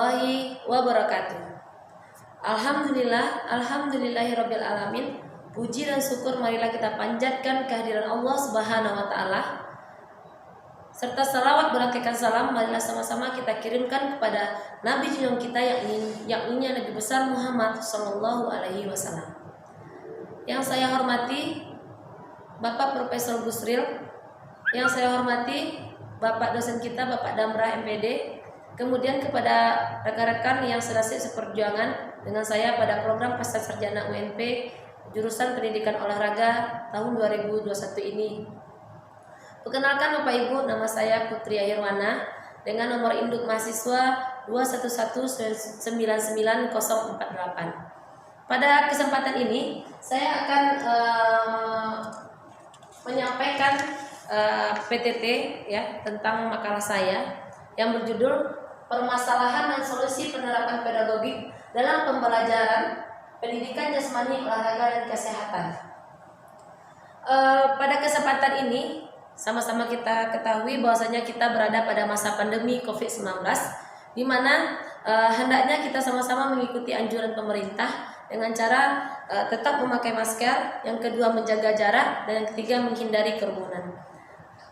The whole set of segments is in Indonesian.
warahmatullahi wabarakatuh. Alhamdulillahirabbil alamin. Puji dan syukur marilah kita panjatkan kehadiran Allah Subhanahu wa taala. Serta salawat berangkaikan salam marilah sama-sama kita kirimkan kepada Nabi junjungan kita yakni Nabi besar Muhammad sallallahu alaihi wasallam. Yang saya hormati Bapak Profesor Busril, yang saya hormati Bapak dosen kita Bapak Damra MPD, kemudian kepada rekan-rekan yang sedang seperjuangan dengan saya pada program Pasca Sarjana UNP jurusan Pendidikan Olahraga tahun 2021 ini. Perkenalkan Bapak Ibu, nama saya Putri Ayirwana dengan nomor induk mahasiswa 211999048. Pada kesempatan ini saya akan menyampaikan PTT ya tentang makalah saya yang berjudul Permasalahan dan Solusi Penerapan Pedagogik dalam Pembelajaran Pendidikan Jasmani, Olahraga dan Kesehatan. Pada kesempatan ini sama-sama kita ketahui bahwasanya kita berada pada masa pandemi COVID-19 di mana hendaknya kita sama-sama mengikuti anjuran pemerintah dengan cara tetap memakai masker, yang kedua menjaga jarak, dan yang ketiga menghindari kerumunan.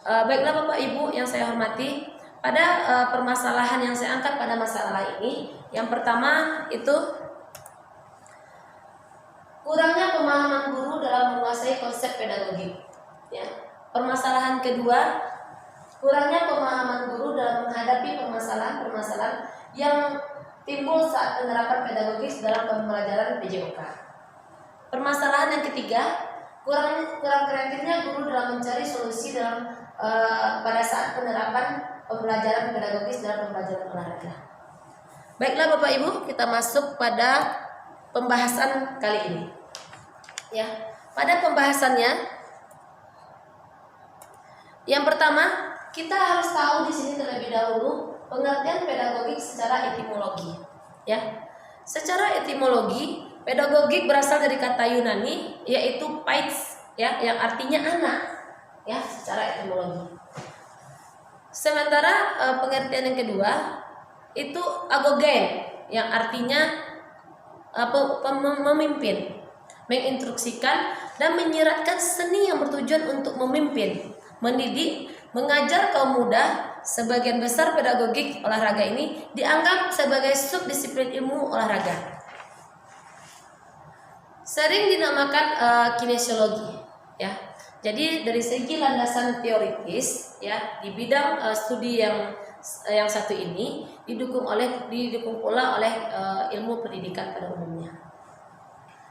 Baiklah Bapak Ibu yang saya hormati, pada permasalahan yang saya angkat pada masalah ini, yang pertama itu kurangnya pemahaman guru dalam menguasai konsep pedagogik. Ya. Permasalahan kedua, kurangnya pemahaman guru dalam menghadapi permasalahan-permasalahan yang timbul saat penerapan pedagogis dalam pembelajaran PJOK. Permasalahan yang ketiga, kurang kreatifnya guru dalam mencari solusi dalam pada saat penerapan pembelajaran pedagogis dalam pembelajaran olahraga. Baiklah Bapak Ibu, kita masuk pada pembahasan kali ini. Ya, pada pembahasannya yang pertama, kita harus tahu di sini terlebih dahulu pengertian pedagogik secara etimologi. Ya. Secara etimologi, pedagogik berasal dari kata Yunani yaitu paids ya, yang artinya anak. Ya, secara etimologi. Sementara pengertian yang kedua itu agogen yang artinya memimpin, menginstruksikan dan menyiratkan seni yang bertujuan untuk memimpin, mendidik, mengajar kaum muda. Sebagian besar pedagogik olahraga ini dianggap sebagai subdisiplin ilmu olahraga. Sering dinamakan kinesiologi, ya. Jadi dari segi landasan teoritis, ya, di bidang studi yang satu ini didukung pula oleh ilmu pendidikan pada umumnya.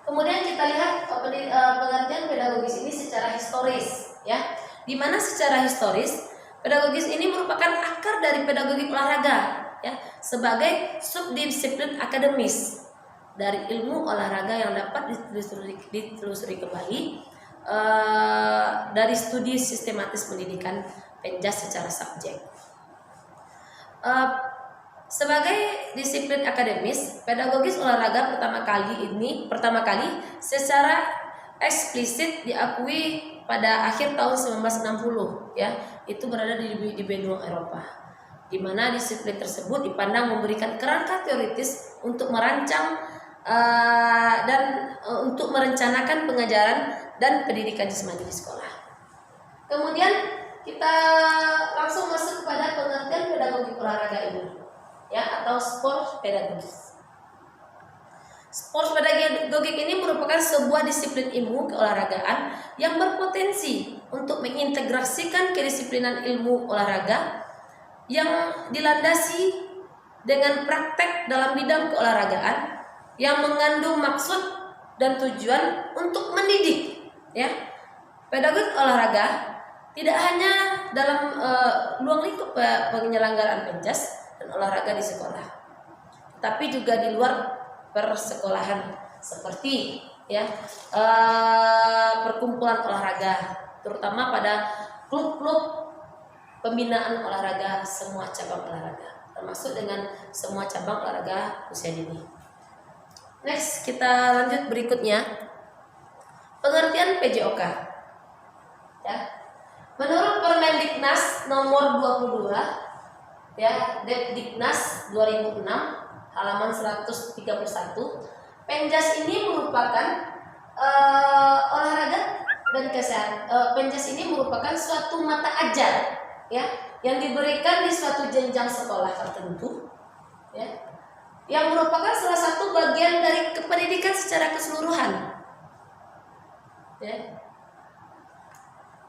Kemudian kita lihat pengertian pedagogis ini secara historis, ya, di mana secara historis pedagogis ini merupakan akar dari pedagogik olahraga, ya, sebagai subdisiplin akademis dari ilmu olahraga yang dapat ditelusuri kembali dari studi sistematis pendidikan penjas secara subjek. Sebagai disiplin akademis, pedagogis olahraga pertama kali secara eksplisit diakui pada akhir tahun 1960, ya, itu berada di benua Eropa, di mana disiplin tersebut dipandang memberikan kerangka teoritis untuk merancang dan untuk merencanakan pengajaran dan pendidikan jasmani di sekolah. Kemudian kita langsung masuk kepada pengertian pedagogik olahraga ini, ya, atau sport pedagogis. Sport pedagogik ini merupakan sebuah disiplin ilmu keolahragaan yang berpotensi untuk mengintegrasikan kedisiplinan ilmu olahraga yang dilandasi dengan praktek dalam bidang keolahragaan yang mengandung maksud dan tujuan untuk mendidik, ya. Pedagogik olahraga tidak hanya dalam ruang lingkup penyelenggaraan penjas dan olahraga di sekolah, tapi juga di luar persekolahan seperti, ya, perkumpulan olahraga, terutama pada klub-klub pembinaan olahraga semua cabang olahraga, termasuk dengan semua cabang olahraga usia dini. Next, kita lanjut berikutnya, pengertian PJOK. Ya. Menurut Permendiknas nomor 22, ya, Depdiknas 2006, halaman 131. Penjas ini merupakan olahraga dan kesehatan. Penjas ini merupakan suatu mata ajar, ya, yang diberikan di suatu jenjang sekolah tertentu, ya, yang merupakan salah satu bagian dari pendidikan secara keseluruhan, ya,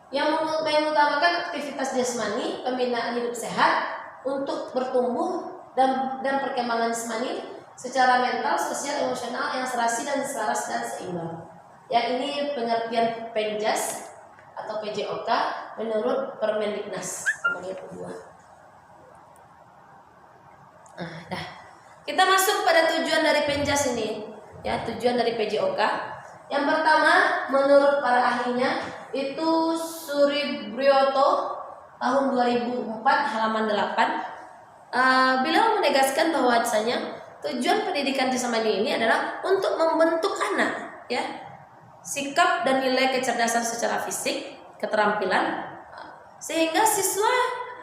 yang mengutamakan aktivitas jasmani, pembinaan hidup sehat untuk bertumbuh dan perkembangan jasmani secara mental, sosial, emosional yang serasi dan selaras dan seimbang. Yang ini pengertian Penjas atau PJOK menurut Permendiknas nomor 22. Dah. Kita masuk pada tujuan dari Penjas ini, ya, tujuan dari PJOK. Yang pertama, menurut para ahlinya itu Suribrioto tahun 2004 halaman 8. Beliau menegaskan bahwasanya tujuan pendidikan jasmani ini adalah untuk membentuk anak, ya, sikap dan nilai kecerdasan secara fisik, keterampilan, sehingga siswa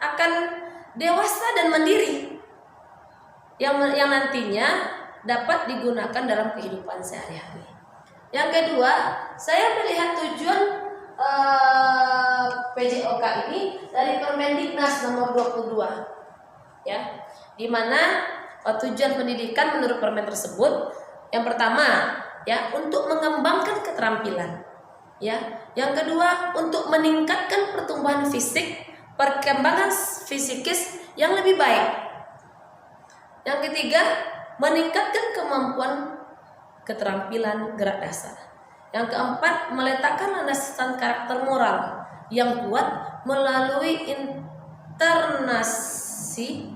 akan dewasa dan mandiri yang nantinya dapat digunakan dalam kehidupan sehari-hari. Yang kedua, saya melihat tujuan PJOK ini dari Permendiknas nomor 22, ya, di mana tujuan pendidikan menurut Permen tersebut, yang pertama, ya, untuk mengembangkan keterampilan, ya, yang kedua untuk meningkatkan pertumbuhan fisik, perkembangan fisikis yang lebih baik, yang ketiga meningkatkan kemampuan keterampilan gerak dasar, yang keempat meletakkan landasan karakter moral yang kuat melalui internasi,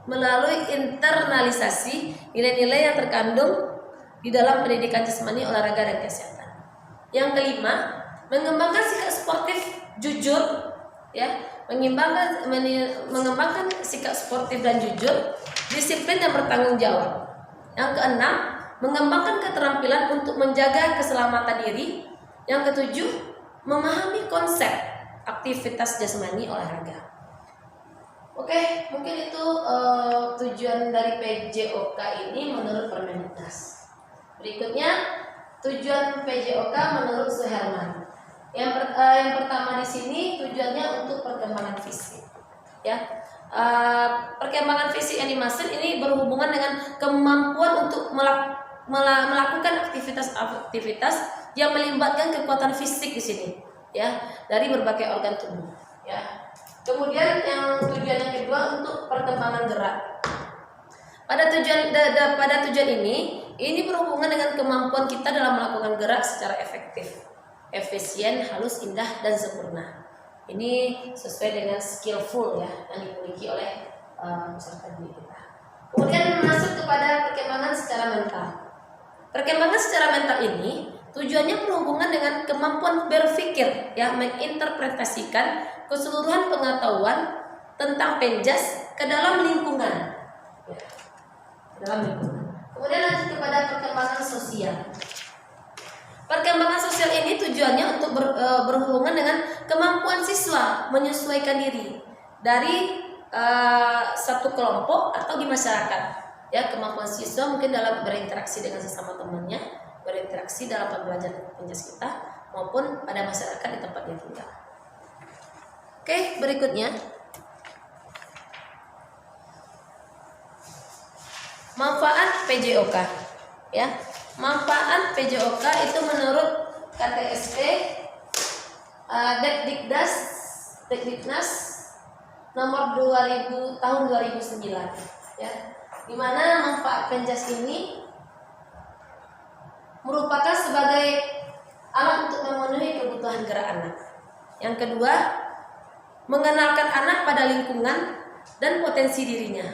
melalui internalisasi nilai-nilai yang terkandung di dalam pendidikan jasmani, olahraga dan kesehatan. Yang kelima, mengembangkan sikap sportif jujur, ya, mengembangkan sikap sportif dan jujur, disiplin dan bertanggung jawab. Yang keenam, mengembangkan keterampilan untuk menjaga keselamatan diri. Yang ketujuh, memahami konsep aktivitas jasmani olahraga. Oke, mungkin itu tujuan dari PJOK ini menurut Permendiknas. Berikutnya tujuan PJOK menurut Suherman. Yang pertama di sini tujuannya untuk perkembangan fisik, ya. Perkembangan fisik yang dimaksud ini berhubungan dengan kemampuan untuk melakukan aktivitas yang melibatkan kekuatan fisik di sini, ya, dari berbagai organ tubuh, ya. Kemudian yang tujuan yang kedua untuk perkembangan gerak. Pada tujuan ini berhubungan dengan kemampuan kita dalam melakukan gerak secara efektif, efisien, halus, indah dan sempurna. Ini sesuai dengan skillful, ya, yang dimiliki oleh peserta didik kita. Kemudian masuk kepada perkembangan secara mental. Perkembangan secara mental ini tujuannya berhubungan dengan kemampuan berpikir, ya, menginterpretasikan keseluruhan pengetahuan tentang Penjas ke dalam lingkungan, ya, Kemudian lanjut kepada perkembangan sosial. Perkembangan sosial ini tujuannya untuk berhubungan dengan kemampuan siswa menyesuaikan diri dari satu kelompok atau di masyarakat, ya, kemampuan siswa mungkin dalam berinteraksi dengan sesama temannya, berinteraksi dalam pembelajaran Penjas kita maupun pada masyarakat di tempat dia tinggal. Oke, berikutnya manfaat PJOK, ya. Manfaat PJOK itu menurut KTSP Dekdiknas nomor 2000 tahun 2009, ya. Di mana manfaat Penjas ini merupakan sebagai alat untuk memenuhi kebutuhan gerak anak. Yang kedua, mengenalkan anak pada lingkungan dan potensi dirinya.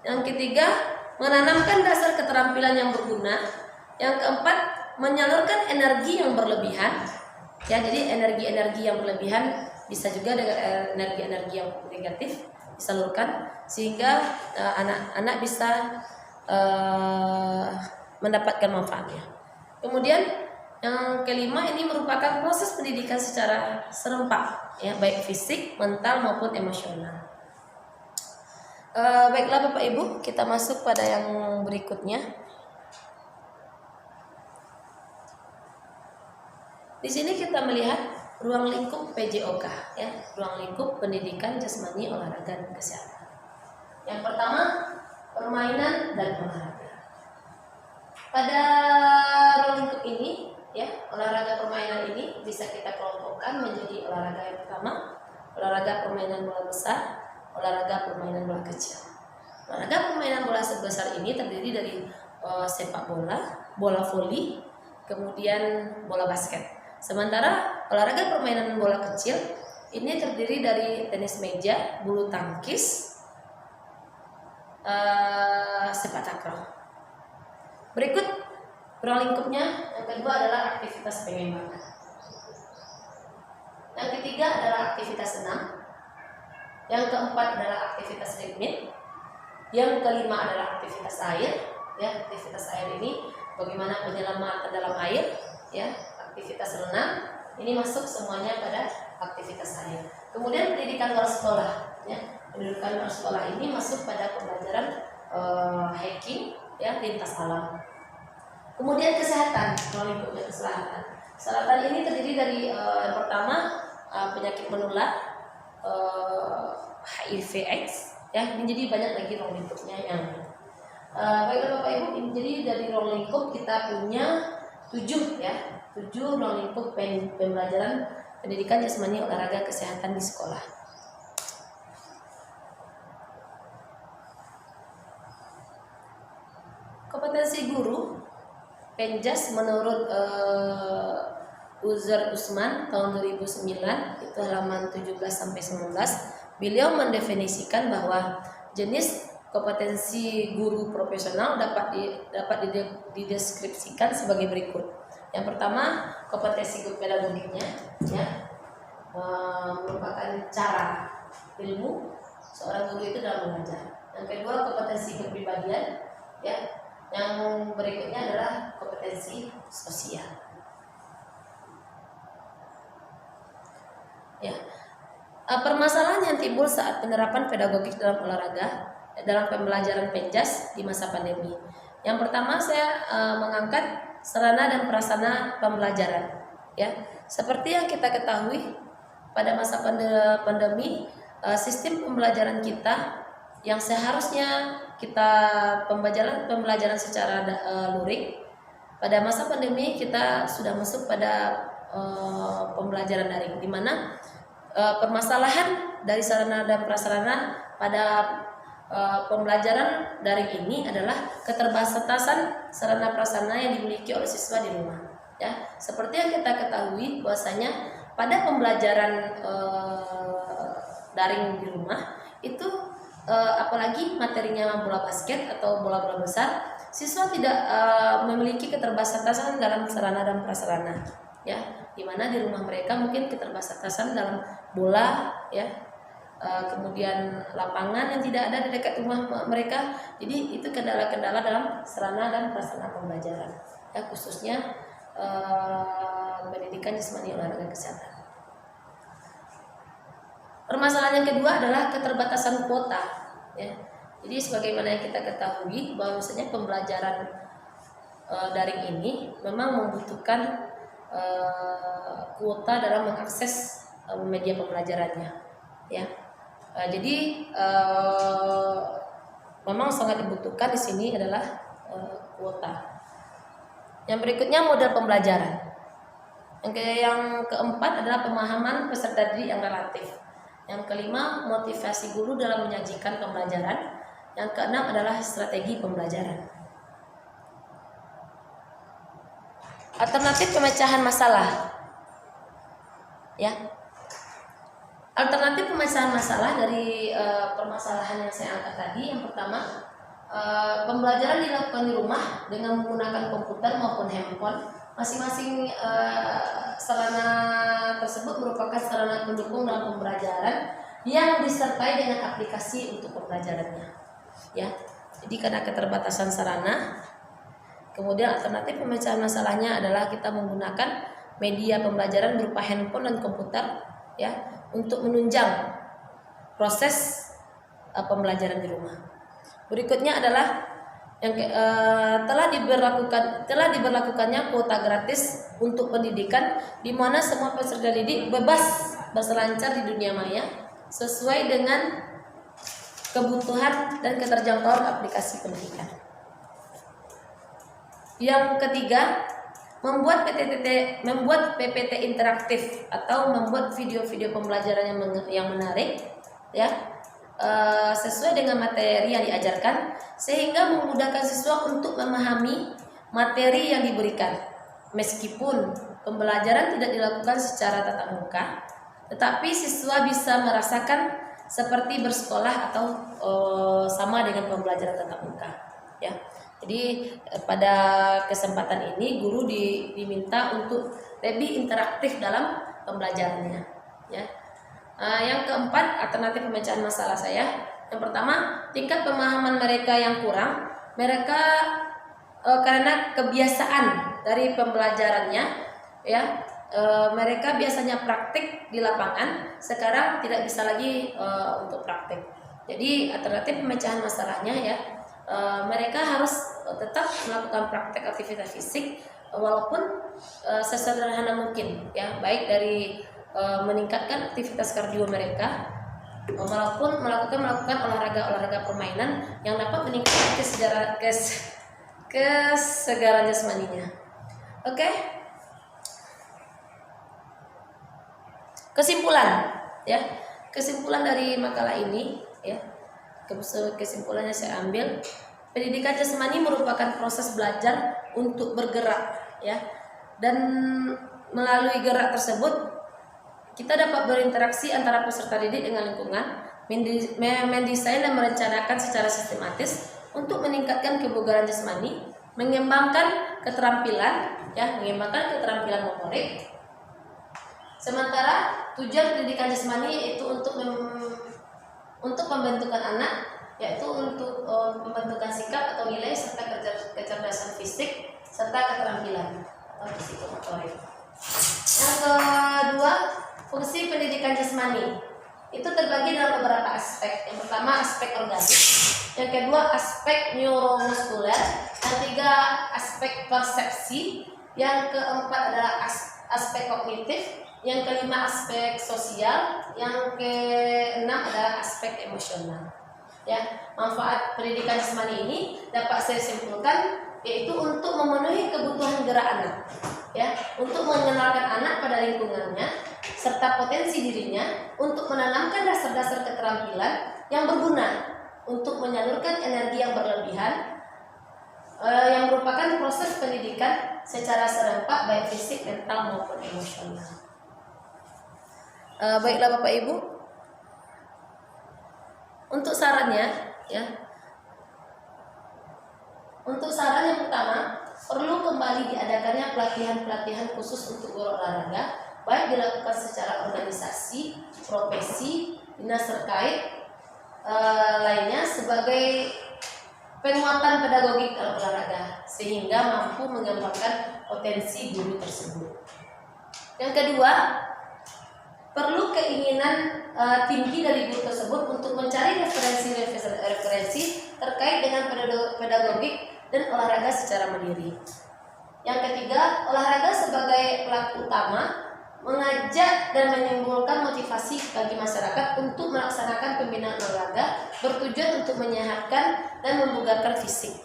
Yang ketiga, menanamkan dasar keterampilan yang berguna. Yang keempat, menyalurkan energi yang berlebihan. Ya, jadi energi-energi yang berlebihan bisa juga dengan energi-energi yang negatif disalurkan sehingga anak-anak bisa mendapatkan manfaatnya. Kemudian yang kelima, ini merupakan proses pendidikan secara serempak, ya, baik fisik, mental maupun emosional. Baiklah Bapak Ibu, kita masuk pada yang berikutnya. Di sini kita melihat ruang lingkup PJOK, ya, ruang lingkup pendidikan jasmani, olahraga dan kesehatan. Yang pertama, permainan dan olahraga. Pada ruang lingkup ini, ya, olahraga permainan ini bisa kita kelompokkan menjadi olahraga yang pertama, olahraga permainan bola besar, olahraga permainan bola kecil. Olahraga permainan bola sebesar ini terdiri dari sepak bola, bola voli, kemudian bola basket. Sementara olahraga permainan bola kecil ini terdiri dari tenis meja, bulu tangkis, sepak takraw. Berikut ruang lingkupnya. Yang kedua adalah aktivitas pengembangan. Yang ketiga adalah aktivitas senam. Yang keempat adalah aktivitas ritmik. Yang kelima adalah aktivitas air. Ya, aktivitas air ini bagaimana penyelamatan dalam air, ya. Aktivitas renang ini masuk semuanya pada aktivitas air. Kemudian pendidikan luar sekolah, ya. Pendidikan luar sekolah ini masuk pada pembelajaran hiking, ya, lintas alam. Kemudian kesehatan, ruang lingkupnya kesehatan. Kesehatan ini terdiri dari yang pertama penyakit menular, HIV/AIDS, ya. Menjadi banyak lagi ruang lingkupnya yang baiklah Bapak Ibu. Jadi dari ruang lingkup kita punya 7, ya. 7 ruang lingkup pembelajaran pendidikan jasmani, olahraga, kesehatan di sekolah. Kompetensi guru Penjas menurut Uzair Usman tahun 2009 itu halaman 17 sampai 19, beliau mendefinisikan bahwa jenis kompetensi guru profesional dapat dideskripsikan sebagai berikut. Yang pertama, kompetensi pedagogiknya, ya, merupakan cara ilmu seorang guru itu dalam mengajar. Yang kedua, kompetensi kepribadian, ya. Yang berikutnya adalah kompetensi sosial. Ya, permasalahan yang timbul saat penerapan pedagogik dalam olahraga dalam pembelajaran Penjas di masa pandemi. Yang pertama, saya mengangkat sarana dan prasarana pembelajaran, ya. Seperti yang kita ketahui pada masa pandemi, sistem pembelajaran kita yang seharusnya kita pembelajaran secara luring, pada masa pandemi kita sudah masuk pada pembelajaran daring, di mana permasalahan dari sarana dan prasarana pada pembelajaran daring ini adalah keterbatasan sarana prasarana yang dimiliki oleh siswa di rumah, ya. Seperti yang kita ketahui bahwasanya pada pembelajaran daring di rumah itu apalagi materinya bola basket atau bola-bola besar, siswa tidak memiliki keterbatasan dalam sarana dan prasarana, ya. Di mana di rumah mereka mungkin keterbatasan dalam bola, ya. Kemudian lapangan yang tidak ada di dekat rumah mereka. Jadi itu kendala-kendala dalam sarana dan prasarana pembelajaran, ya, khususnya pendidikan jasmani, olahraga, kesehatan. Permasalahan yang kedua adalah keterbatasan kuota, ya. Jadi sebagaimana yang kita ketahui bahwasanya pembelajaran daring ini memang membutuhkan kuota dalam mengakses media pembelajarannya, ya. Jadi memang sangat dibutuhkan di sini adalah kuota. Yang berikutnya model pembelajaran. Yang keempat adalah pemahaman peserta didik yang relatif. Yang kelima, motivasi guru dalam menyajikan pembelajaran. Yang keenam adalah strategi pembelajaran. Alternatif pemecahan masalah, ya. Alternatif pemecahan masalah dari permasalahan yang saya angkat tadi. Yang pertama, pembelajaran dilakukan di rumah dengan menggunakan komputer maupun handphone. Masing-masing sarana tersebut merupakan sarana pendukung dalam pembelajaran yang disertai dengan aplikasi untuk pembelajarannya, ya. Jadi karena keterbatasan sarana, kemudian alternatif pemecahan masalahnya adalah kita menggunakan media pembelajaran berupa handphone dan komputer, ya, untuk menunjang proses pembelajaran di rumah. Berikutnya adalah yang telah diberlakukannya kuota gratis untuk pendidikan, di mana semua peserta didik bebas berselancar di dunia maya sesuai dengan kebutuhan dan keterjangkauan aplikasi pendidikan. Yang ketiga, membuat PPT interaktif atau membuat video-video pembelajaran yang menarik, ya, sesuai dengan materi yang diajarkan, sehingga memudahkan siswa untuk memahami materi yang diberikan. Meskipun pembelajaran tidak dilakukan secara tatap muka, tetapi siswa bisa merasakan seperti bersekolah atau sama dengan pembelajaran tatap muka, ya. Jadi pada kesempatan ini guru diminta untuk lebih interaktif dalam pembelajarannya, ya. Yang keempat, alternatif pemecahan masalah saya. Yang pertama, tingkat pemahaman mereka yang kurang. Mereka karena kebiasaan dari pembelajarannya, ya, mereka biasanya praktik di lapangan, sekarang tidak bisa lagi untuk praktik. Jadi alternatif pemecahan masalahnya, ya, mereka harus tetap melakukan praktek aktivitas fisik walaupun sesederhana mungkin, ya, baik dari meningkatkan aktivitas kardio mereka maupun melakukan olahraga permainan yang dapat meningkatkan kesegaran jasmaninya. Oke. Kesimpulan, ya. Kesimpulan dari makalah ini, ya. Kesimpulannya saya ambil, pendidikan jasmani merupakan proses belajar untuk bergerak, ya. Dan melalui gerak tersebut kita dapat berinteraksi antara peserta didik dengan lingkungan, mendesain dan merencanakan secara sistematis untuk meningkatkan kebugaran jasmani, mengembangkan keterampilan motorik. Sementara tujuan pendidikan jasmani yaitu untuk pembentukan anak, yaitu untuk pembentukan sikap atau nilai serta kecerdasan fisik serta keterampilan atau psikomotorik. Yang kedua, fungsi pendidikan jasmani itu terbagi dalam beberapa aspek. Yang pertama, aspek organik. Yang kedua, aspek neuromuskuler. Yang tiga, aspek persepsi. Yang keempat adalah aspek kognitif. Yang kelima, aspek sosial. Yang keenam adalah aspek emosional. Ya, manfaat pendidikan jasmani ini dapat saya simpulkan yaitu untuk memenuhi kebutuhan gerak anak, ya, untuk mengenalkan anak pada lingkungannya serta potensi dirinya, untuk menanamkan dasar-dasar keterampilan yang berguna untuk menyalurkan energi yang berlebihan, yang merupakan proses pendidikan secara serempak baik fisik, mental maupun emosional. Baiklah Bapak Ibu, untuk sarannya, ya. Untuk saran yang pertama, perlu kembali diadakannya pelatihan khusus untuk guru olahraga, baik dilakukan secara organisasi, profesi, dinas terkait lainnya sebagai penguatan pedagogik dalam olahraga sehingga mampu mengembangkan potensi guru tersebut. Yang kedua, perlu keinginan tinggi dari guru tersebut untuk mencari referensi terkait dengan pedagogik dan olahraga secara mandiri. Yang ketiga, olahraga sebagai pelaku utama mengajak dan menimbulkan motivasi bagi masyarakat untuk melaksanakan pembinaan olahraga bertujuan untuk menyehatkan dan membugarkan fisik.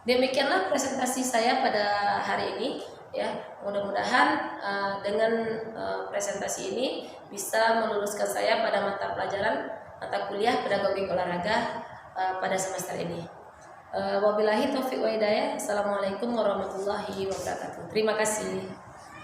Demikianlah presentasi saya pada hari ini, ya. Mudah-mudahan dengan presentasi ini bisa meluluskan saya pada mata kuliah pedagogik olahraga pada semester ini. Wabillahi taufiq wa hidayah. Assalamualaikum warahmatullahi wabarakatuh. Terima kasih.